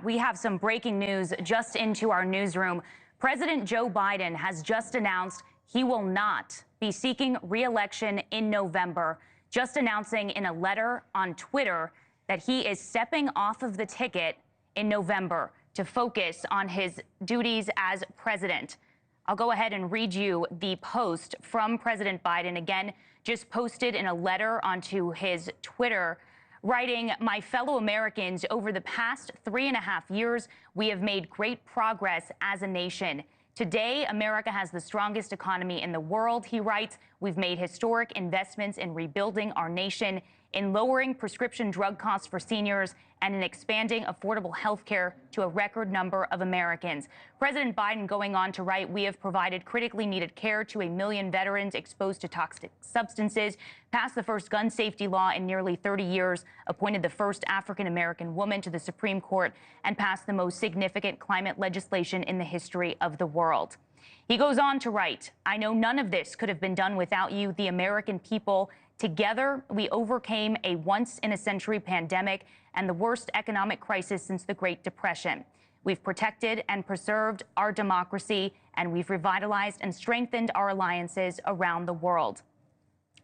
we have some breaking news just into our newsroom. President Joe Biden has just announced he will not be seeking re-election in November, just announcing in a letter on Twitter that he is stepping off of the ticket in November to focus on his duties as president. I'll go ahead and read you the post from President Biden, again, just posted in a letter onto his Twitter, writing, "My fellow Americans, over the past 3.5 years, we have made great progress as a nation. Today, America has the strongest economy in the world," he writes. "We've made historic investments in rebuilding our nation, in lowering prescription drug costs for seniors, and in expanding affordable health care to a record number of Americans." President Biden going on to write, "We have provided critically needed care to 1 million veterans exposed to toxic substances, passed the first gun safety law in nearly 30 years, appointed the first African-American woman to the Supreme Court, and passed the most significant climate legislation in the history of the world." He goes on to write, "I know none of this could have been done without you, the American people. Together, we overcame a once-in-a-century pandemic and the worst economic crisis since the Great Depression. We've protected and preserved our democracy, and we've revitalized and strengthened our alliances around the world."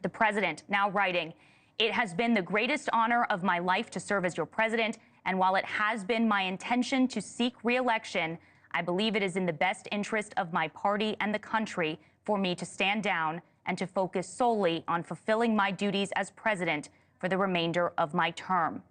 The president now writing, "It has been the greatest honor of my life to serve as your president, and while it has been my intention to seek re-election, I believe it is in the best interest of my party and the country for me to stand down and to focus solely on fulfilling my duties as president for the remainder of my term.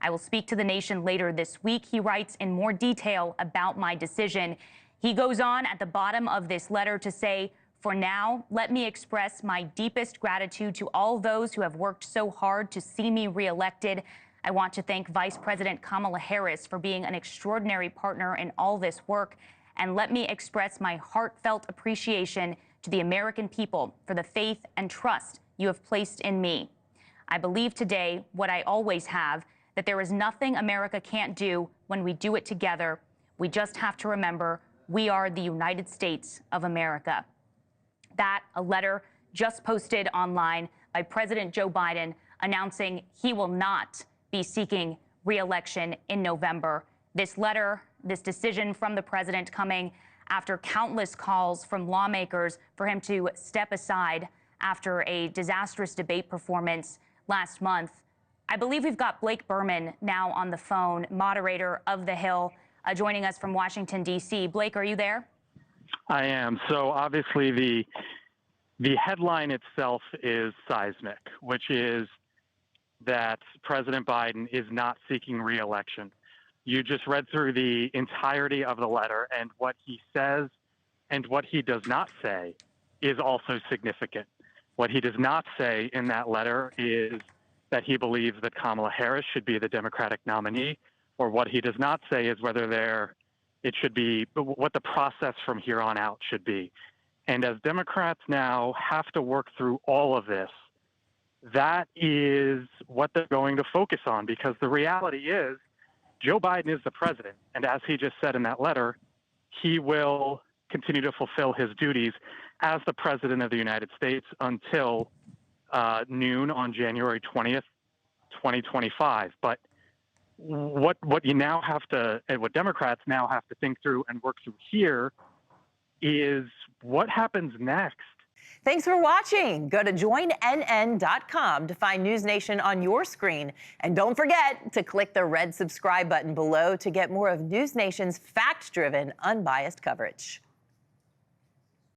I will speak to the nation later this week," he writes, "in more detail about my decision." He goes on at the bottom of this letter to say, "For now, let me express my deepest gratitude to all those who have worked so hard to see me reelected. I want to thank Vice President Kamala Harris for being an extraordinary partner in all this work. And let me express my heartfelt appreciation to the American people for the faith and trust you have placed in me. I believe today what I always have, that there is nothing America can't do when we do it together. We just have to remember we are the United States of America." That, a letter just posted online by President Joe Biden announcing he will not be seeking re-election in November. This letter, this decision from the president coming after countless calls from lawmakers for him to step aside after a disastrous debate performance last month. I believe we've got Blake Berman now on the phone, moderator of The Hill, joining us from Washington, D.C. Blake, are you there? I am. So obviously the headline itself is seismic, which is that President Biden is not seeking re-election. You just read through the entirety of the letter, and what he says and what he does not say is also significant. What he does not say in that letter is that he believes that Kamala Harris should be the Democratic nominee, or what he does not say is whether it should be what the process from here on out should be. And as Democrats now have to work through all of this, that is what they're going to focus on, because the reality is Joe Biden is the president, and as he just said in that letter, he will continue to fulfill his duties as the president of the United States until noon on January 20th, 2025. But what you now have to, and what Democrats now have to think through and work through here is what happens next. Thanks for watching. Go to joinnn.com to find News Nation on your screen. And don't forget to click the red subscribe button below to get more of News Nation's fact-driven, unbiased coverage.